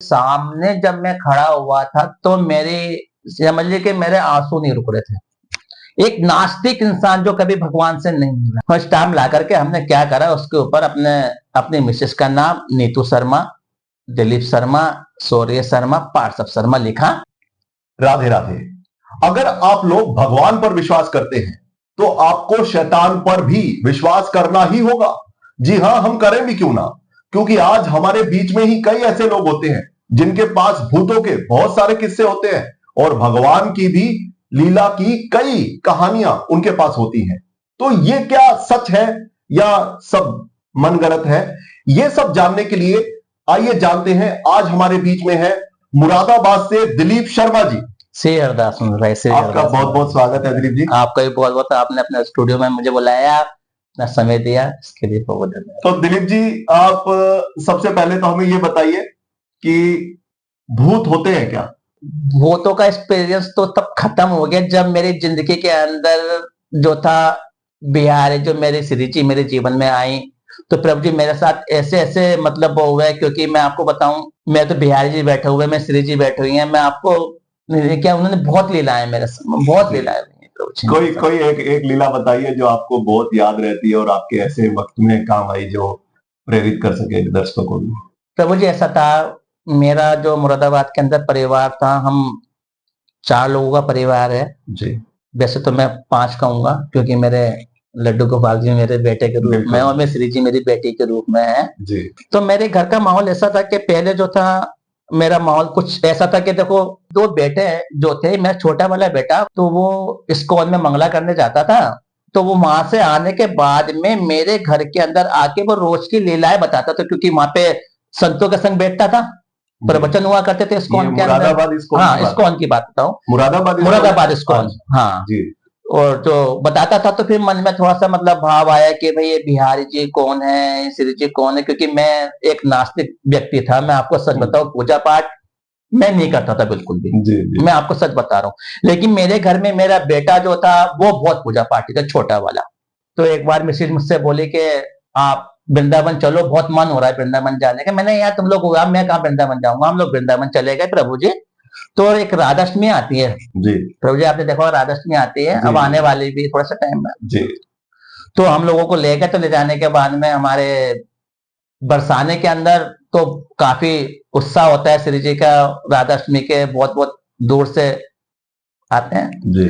सामने जब मैं खड़ा हुआ था तो मेरे समझ लीजिए कि मेरे आंसू नहीं रुक रहे थे। एक नास्तिक इंसान जो कभी भगवान से नहीं मिला, फर्स्ट टाइम ला करके हमने क्या करा, उसके ऊपर अपनी मिसेस का नाम नीतू शर्मा, दिलीप शर्मा, शौर्य शर्मा, पार्श्व शर्मा लिखा। राधे राधे। अगर आप लोग भगवान पर विश्वास करते हैं तो आपको शैतान पर भी विश्वास करना ही होगा। जी हां, हम करें भी क्यों ना, क्योंकि आज हमारे बीच में ही कई ऐसे लोग होते हैं जिनके पास भूतों के बहुत सारे किस्से होते हैं और भगवान की भी लीला की कई कहानियां उनके पास होती हैं। तो ये क्या सच है या सब मनगढ़ंत है, ये सब जानने के लिए आइए जानते हैं। आज हमारे बीच में है मुरादाबाद से दिलीप शर्मा जी। श्री हरदास भाई, आपका बहुत बहुत स्वागत है दिलीप जी। आपका भी बहुत बहुत, आपने अपने स्टूडियो में मुझे बुलाया, अपना समय दिया, इसके लिए बहुत धन्यवाद। तो दिलीप जी, आप सबसे पहले तो हमें ये बताइए कि भूत होते हैं क्या? भूतों का एक्सपीरियंस तो तब खत्म हो गया जब मेरी जिंदगी के अंदर जो था बिहारी, जो मेरी श्री जी मेरे जीवन में आई। तो प्रभु जी मेरे साथ ऐसे ऐसे मतलब वो हुआ है, क्योंकि मैं आपको बताऊं, मैं तो बिहारी जी बैठे हुए, मैं श्री जी बैठे हुई हैं, मैं आपको क्या, उन्होंने बहुत लीलाएं मेरे साथ, बहुत लीलाएं हुई हैं प्रभु जी। कोई एक लीला बताइए जो आपको बहुत याद रहती है और आपके ऐसे वक्त में काम आई, जो प्रेरित कर सके दर्शकों को भी। प्रभु जी ऐसा था, मेरा जो मुरादाबाद के अंदर परिवार था, हम 4 लोगों का परिवार है जी। वैसे तो मैं 5 कहूंगा, क्योंकि मेरे लड्डू गोपाल जी मेरे बेटे के रूप में और मैं श्री जी मेरी बेटी के रूप में है जी। तो मेरे घर का माहौल ऐसा था कि पहले जो था मेरा माहौल कुछ ऐसा था कि देखो, 2 बेटे जो थे, मैं छोटा वाला बेटा तो वो इस्कॉन में मंगला करने जाता था। तो वो वहां से आने के बाद में मेरे घर के अंदर आके वो रोज की लीलाएं बताता था, क्योंकि वहां पे संतों के संग बैठता था, प्रवचन हुआ करते थे इस्कॉन के अंदर। हाँ, इस्कॉन की बात बताऊं, मुरादाबाद इस्कॉन। हाँ जी। और जो बताता था तो फिर मन में थोड़ा सा मतलब भाव आया कि भाई ये बिहारी जी कौन है, श्री जी कौन है, क्योंकि मैं एक नास्तिक व्यक्ति था। मैं आपको सच बताऊं, पूजा पाठ मैं नहीं करता था बिल्कुल भी। जी। मैं आपको सच बता रहा हूँ, लेकिन मेरे घर में मेरा बेटा जो था वो बहुत पूजा पाठी था, छोटा वाला। तो एक बार मिसेज मुझसे बोली कि आप वृंदावन चलो, बहुत मन हो रहा है वृंदावन जाने का। मैंने, यार तुम लोग, मैं कहाँ वृंदावन जाऊंगा, हम लोग वृंदावन चले गए प्रभु जी। तो एक राधाष्टमी आती है जी, प्रभु जी आपने देखा राधाष्टमी आती है, अब आने वाली भी थोड़ा सा टाइम में जी। तो हम लोगों को ले गए, तो ले जाने के बाद में हमारे बरसाने के अंदर तो काफी उत्साह होता है श्री जी का, राधाष्टमी के बहुत बहुत दूर से आते हैं जी।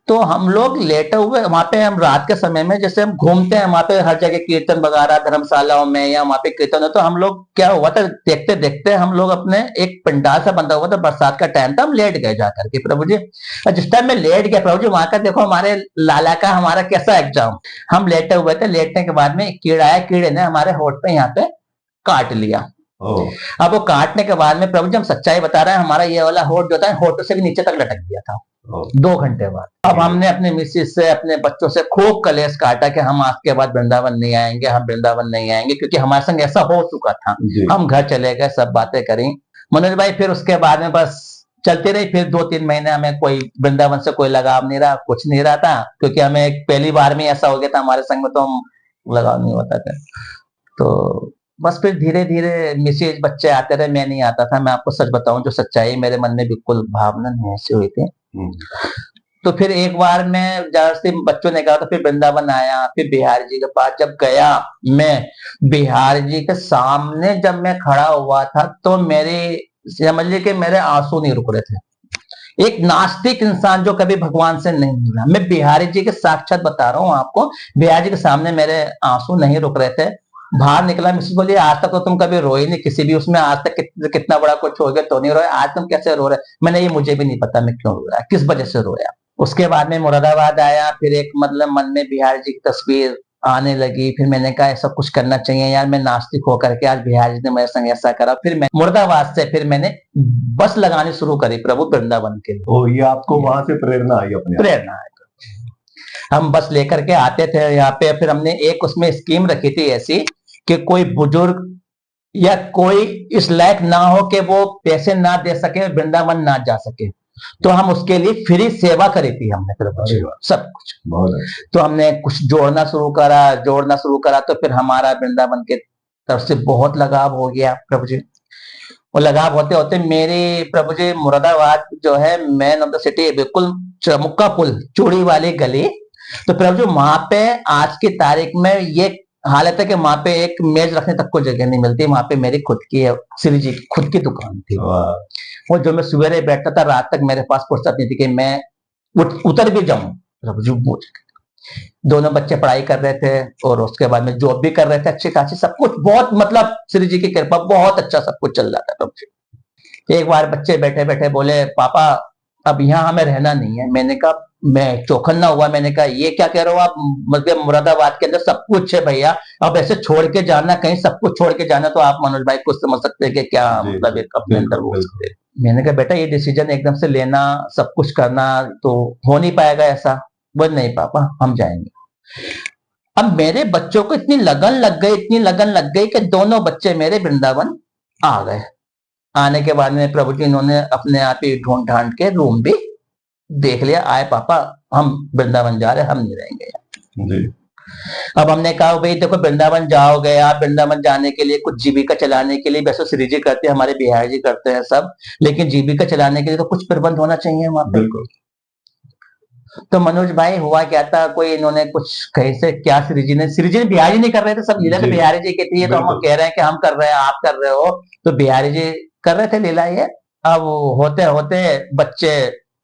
तो हम लोग लेटे हुए वहां पे, हम रात के समय में जैसे हम घूमते हैं वहां पे हर जगह कीर्तन वगैरह धर्मशालाओं में या वहां पे कीर्तन है, तो हम लोग क्या हुआ था, देखते देखते हम लोग अपने एक पंडाल सा बंधा हुआ था, बरसात का टाइम था, हम लेट गए जाकर के प्रभु जी। और जिस टाइम में लेट गया प्रभु जी, वहां का देखो हमारे लाला का हमारा कैसा एग्जाम, हम लेटे हुए थे, लेटने के बाद में कीड़ा आया, कीड़े ने हमारे होठ पे यहाँ पे काट लिया। अब वो काटने के बाद में प्रभु जी हम सच्चाई बता रहे हैं, हमारा ये वाला होठ जो था होठ से भी नीचे तक लटक गया था 2 घंटे बाद। अब हमने अपने मिसेज से, अपने बच्चों से खूब कलेश काटा कि हम आज के बाद वृंदावन नहीं आएंगे, हम वृंदावन नहीं आएंगे, क्योंकि हमारे संग ऐसा हो चुका था। हम घर चले गए, सब बातें करी मनोज भाई, फिर उसके बाद में बस चलती रही। फिर 2-3 महीने हमें कोई वृंदावन से कोई लगाव नहीं रहा, कुछ नहीं रहा था, क्योंकि हमें पहली बार में ऐसा हो गया था हमारे संग में, तो हम लगाव नहीं होता था। तो बस फिर धीरे धीरे मिसेज बच्चे आते रहे, मैं नहीं आता था। मैं आपको सच बताऊं, जो सच्चाई मेरे मन में बिल्कुल भावना नहीं ऐसी हुई थी। तो फिर एक बार मैं जैसे बच्चों ने कहा, तो फिर वृंदावन आया, फिर बिहारी जी के पास जब गया, मैं बिहारी जी के सामने जब मैं खड़ा हुआ था तो मेरे समझ लीजिए कि मेरे आंसू नहीं रुक रहे थे। एक नास्तिक इंसान जो कभी भगवान से नहीं मिला, मैं बिहारी जी के साक्षात बता रहा हूँ आपको, बिहारी जी के सामने मेरे आंसू नहीं रुक रहे थे। बाहर निकला, मिसेस बोली आज तक तो तुम कभी रोई नहीं किसी भी उसमें, आज तक कितना बड़ा कुछ हो गया तो नहीं रोया, आज तुम कैसे रो रहे? मैंने, ये मुझे भी नहीं पता मैं क्यों रोया, किस वजह से रोया। उसके बाद में मुरादाबाद आया, फिर एक मतलब मन में बिहारी जी की तस्वीर आने लगी। फिर मैंने कहा ऐसा कुछ करना चाहिए यार, मैं नास्तिक होकर के आज बिहारी जी ने मेरे संग ऐसा करा। फिर मैं मुरादाबाद से फिर मैंने बस लगानी शुरू करी प्रभु वृंदावन के लिए। ये आपको वहां से प्रेरणा आई? अपने प्रेरणा आई, हम बस लेकर के आते थे यहाँ पे। फिर हमने एक उसमें स्कीम रखी थी ऐसी कि कोई बुजुर्ग या कोई इस लायक ना हो कि वो पैसे ना दे सके, वृंदावन ना जा सके, तो हम उसके लिए फ्री सेवा करी थी हमने सब कुछ। तो हमने कुछ जोड़ना शुरू करा, तो फिर हमारा वृंदावन के तरफ से बहुत लगाव हो गया प्रभु जी। वो लगाव होते होते मेरे प्रभु जी मुरादाबाद जो है मैन ऑफ द सिटी, बिल्कुल चमुक्का पुल चूड़ी वाली गली। तो प्रभु जी वहां पे आज की तारीख में ये हालत है कि वहां पे एक मेज रखने तक को जगह नहीं मिलती। वहां पे मेरी खुद की है, श्री जी की खुद की दुकान थी। वो जो मैं सवेरे बैठता था रात तक मेरे पास फुर्सत नहीं थी कि मैं उतर भी जाऊं। प्रभु जी दोनों बच्चे पढ़ाई कर रहे थे और उसके बाद में जॉब भी कर रहे थे अच्छी खासी, सब कुछ बहुत मतलब श्री जी की कृपा बहुत अच्छा सब कुछ चल रहा था। प्रभु जी एक बार बच्चे बैठे बैठे बोले पापा अब यहाँ हमें रहना नहीं है। मैंने कहा, मैं चौकन्ना हुआ, मैंने कहा ये क्या कह रहे हो आप, मतलब मुरादाबाद के अंदर सब कुछ है भैया, अब ऐसे छोड़ के जाना, कहीं सब कुछ छोड़ के जाना, तो आप मनोज भाई कुछ समझ सकते हैं कि क्या मतलब एक अपने अंदर वो। मैंने कहा बेटा ये डिसीजन एकदम से लेना, सब कुछ करना तो हो नहीं पाएगा ऐसा। बोल नहीं पापा हम जाएंगे। अब मेरे बच्चों को इतनी लगन लग गई, इतनी लगन लग गई कि दोनों बच्चे मेरे वृंदावन आ गए। आने के बाद में प्रभु जी इन्होंने अपने आप ही ढूंढ ढांड के रूम भी देख लिया, आए पापा हम वृंदावन जा रहे हैं, हम नहीं रहेंगे जी। अब हमने कहा भाई देखो वृंदावन जाओगे आप, वृंदावन जाने के लिए कुछ जीविका चलाने के लिए वैसे श्री जी करते हैं, हमारे बिहार जी करते हैं सब, लेकिन जीविका चलाने के लिए तो कुछ प्रबंध होना चाहिए वहां पे। बिल्कुल। तो मनोज भाई हुआ क्या था, कोई इन्होंने कुछ कहीं से क्या श्री जी ने बिहारी नहीं कर रहे थे, सब लीला तो बिहारी जी की थी। तो हम कह रहे हैं कि हम कर रहे हैं आप कर रहे हो, तो बिहारी जी कर रहे थे लीला ये। अब होते होते बच्चे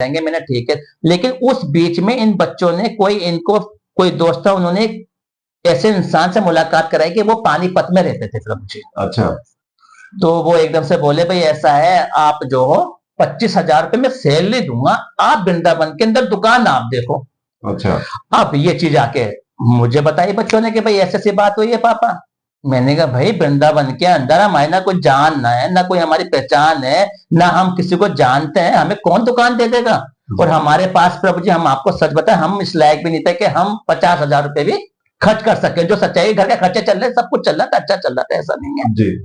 कहेंगे मैंने ठीक है, लेकिन उस बीच में इन बच्चों ने इनको कोई दोस्त था, उन्होंने ऐसे इंसान से मुलाकात कराई कि वो पानीपत में रहते थे प्रभु जी। अच्छा। तो वो एकदम से बोले भाई ऐसा है आप जो हो 25,000 रुपए में सैलरी दूंगा, आप वृंदावन के अंदर दुकान आप देखो। अच्छा। अब ये चीज आके मुझे बताई बच्चों ने कि भाई ऐसे ऐसी बात हुई है पापा। मैंने कहा भाई वृंदावन के अंदर हमारे ना कोई जान ना है, ना कोई हमारी पहचान है, ना हम किसी को जानते हैं, हमें कौन दुकान दे देगा। और हमारे पास प्रभु जी हम आपको सच बताएं हम इस लायक भी नहीं थे कि हम 50,000 रुपए भी खर्च कर सके। जो सच्चाई घर के खर्चे चल रहे सब कुछ चल रहा था, अच्छा चल रहा था, ऐसा नहीं है जी।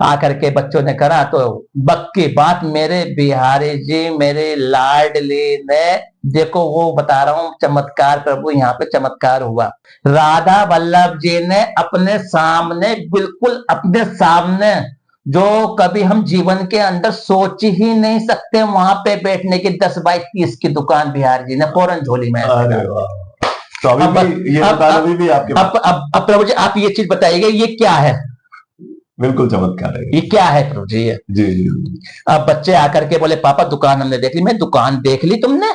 आकर के बच्चों ने करा तो बक की बात मेरे बिहारी जी मेरे लाडली ने, देखो वो बता रहा हूं चमत्कार प्रभु यहाँ पे चमत्कार हुआ। राधा वल्लभ जी ने अपने सामने, बिल्कुल अपने सामने, जो कभी हम जीवन के अंदर सोच ही नहीं सकते, वहां पे बैठने की 10 बाई 30 की दुकान बिहार जी ने फौरन झोली में। तो अभी ये अभी भी आपके अब प्रभु जी आप ये चीज बताइएगा ये क्या है। बिल्कुल चमत्कार है ये क्या है प्रभु जी। जी जी। अब बच्चे आकर के बोले पापा दुकान हमने देख ली। मैं दुकान देख ली तुमने?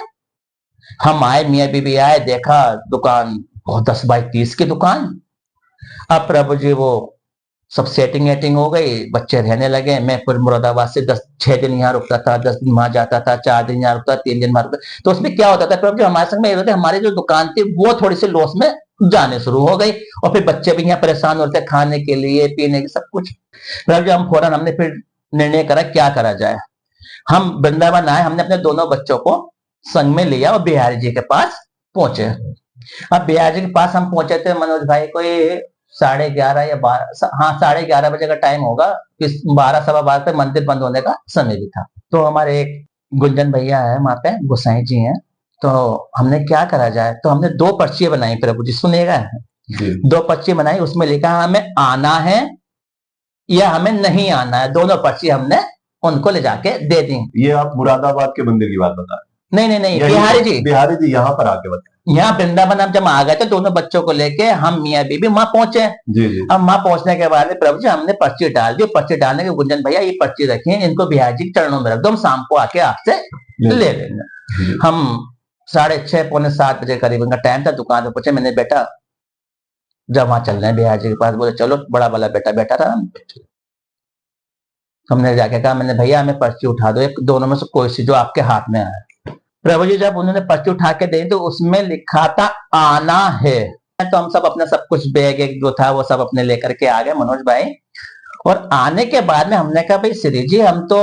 हम आए मियाँ बीबी आए, देखा दुकान बहुत 10 बाई 30 की दुकान। अब प्रभु जी वो सब सेटिंग वेटिंग हो गई, बच्चे रहने लगे। मैं फिर मुरादाबाद से 6 दिन यहाँ रुकता था, 10 दिन वहां जाता था, 4 दिन यहाँ रुकता, 3 दिन वहां रुकता। तो उसमें क्या होता था प्रभु जी हमारे संग में हमारी जो दुकान थी वो थोड़ी सी लॉस में जाने शुरू हो गई, और फिर बच्चे भी यहाँ परेशान होते खाने के लिए पीने के सब कुछ। प्रभु जी हमने फिर निर्णय करा क्या करा जाए। हम वृंदावन आए, हमने अपने दोनों बच्चों को संग में लिया और बिहारी जी के पास पहुंचे। अब बिहारी जी के पास हम पहुंचे थे मनोज भाई को 11:30 या 12, हाँ 11:30 बजे का टाइम होगा, 12 सवा 12 पे मंदिर बंद होने का समय भी था। तो हमारे एक गुंजन भैया है वहां पे, गोसाई जी हैं, तो हमने क्या करा जाए, तो हमने 2 पर्चियां बनाई प्रभु जी सुनेगा। 2 पर्ची बनाई, उसमें लिखा हमें आना है या हमें नहीं आना है, दोनों पर्ची हमने उनको ले जाके दे दी। ये आप मुरादाबाद के मंदिर की बात बता रहे? नहीं बिहारी जी यहाँ पर आके बताए। यहाँ वृंदावन हम जब आ गए थे दोनों बच्चों को लेके, हम मियाँ बीबी वहां पहुंचे। जी जी। अब वहां पहुंचने के बाद प्रभु जी हमने पर्ची डाल दी। पर्ची डालने के गुंजन भैया ये पर्ची रखिए, इनको बिहारी जी के चरणों में रख दो, हम शाम को आके आपसे ले लेंगे। हम 6:30 पौने 7 बजे करीबन का टाइम था, दुकान पे पहुंचे। मैंने बेटा जब वहां चल रहे हैं बिहारी जी के पास, बोले चलो, बड़ा वाला बेटा बैठा था। हमने जाके कहा मैंने भैया हमें पर्ची उठा दो, एक दोनों में से कोई सी जो आपके हाथ में आए। प्रभु जी जब उन्होंने पर्ची उठा के दी तो उसमें लिखा था आना है। तो हम सब अपना सब कुछ बैग एक जो था वो सब अपने लेकर के आ गए मनोज भाई। और आने के बाद में हमने कहा भाई श्री जी हम तो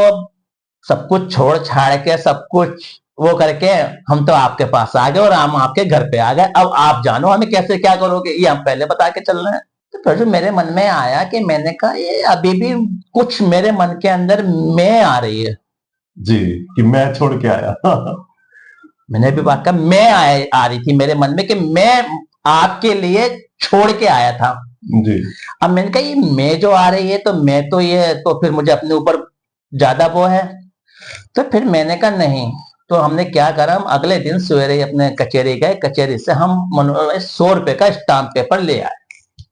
सब कुछ छोड़ छाड़ के सब कुछ वो करके हम तो आपके पास आ गए और हम आपके घर पे आ गए, अब आप जानो हमें कैसे क्या करोगे, ये हम पहले बता के चल रहे हैं। तो प्रभु मेरे मन में आया कि मैंने कहा ये अभी भी कुछ मेरे मन के अंदर मैं आ रही है जी, कि मैं छोड़ के आया मैंने भी बात कहा मैं आ रही थी मेरे मन में कि मैं आपके लिए छोड़ के आया था जी। अब मैंने कहा ये मैं जो आ रही है तो मैं तो ये तो फिर मुझे अपने ऊपर ज्यादा वो है। तो फिर मैंने कहा नहीं। तो हमने क्या करा, हम अगले दिन सवेरे ही अपने कचहरी गए, कचहरी से हम 100 रुपए का स्टाम्प पेपर ले आए।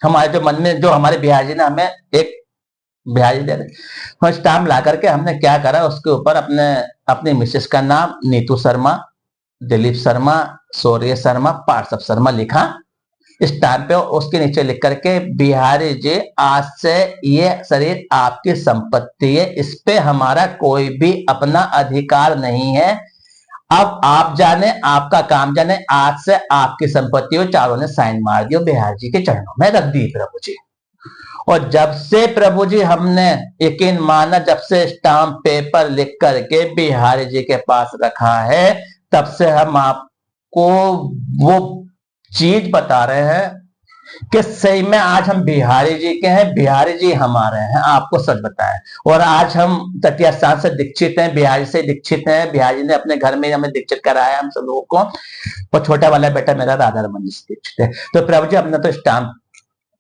हमारे जो मन में, जो हमारे बिहार जी ने हमें एक बिहारी दे रहे, स्टाम्प ला करके हमने क्या करा, उसके ऊपर अपने अपनी मिसेस का नाम नीतू शर्मा, दिलीप शर्मा, शौर्य शर्मा, पार्श्व शर्मा लिखा स्टाम्प पे। उसके नीचे लिख करके, बिहारी जी आज से ये शरीर आपकी संपत्ति है, इस पे हमारा कोई भी अपना अधिकार नहीं है। अब आप जाने, आपका काम जाने, आज से आपकी संपत्ति हो। चारों ने साइन मार दिया, बिहारी जी के चरणों में रख दी प्रभु जी। और जब से प्रभु जी हमने, यकीन माना, जब से स्टाम्प पेपर लिख करके बिहारी जी के पास रखा है, तब से हम आपको वो चीज बता रहे हैं कि सही में आज हम बिहारी जी के हैं, बिहारी जी हमारे हैं। आपको सच बताएं, और आज हम तटिया स्थान से दीक्षित हैं, बिहारी से दीक्षित हैं। बिहारी ने अपने घर में हमें दीक्षित कराया हम सब लोगों को। और छोटा वाला बेटा मेरा राधा रमन जी से दीक्षित है। तो प्रभु जी हमने तो स्टाम्प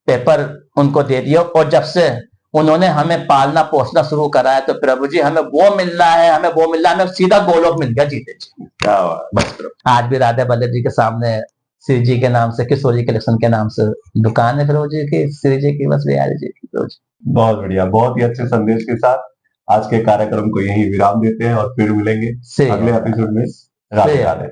पेपर उनको दे दिया, और जब से उन्होंने हमें पालना पोसना शुरू करा है, तो प्रभु जी हमें वो मिल रहा है, हमें वो मिल रहा है, हमें सीधा गोलोक मिल गया जीते जी। बस प्रभु। आज भी राधा बल्लभ जी के सामने श्री जी के नाम से, किशोरी कलेक्शन के नाम से दुकान है प्रभु जी की, श्री जी की, बस बिहारी जी की प्रभु जी। बहुत बढ़िया, बहुत ही अच्छे संदेश के साथ आज के कार्यक्रम को यहीं विराम देते हैं और फिर मिलेंगे से अगले एपिसोड में। राधे राधे।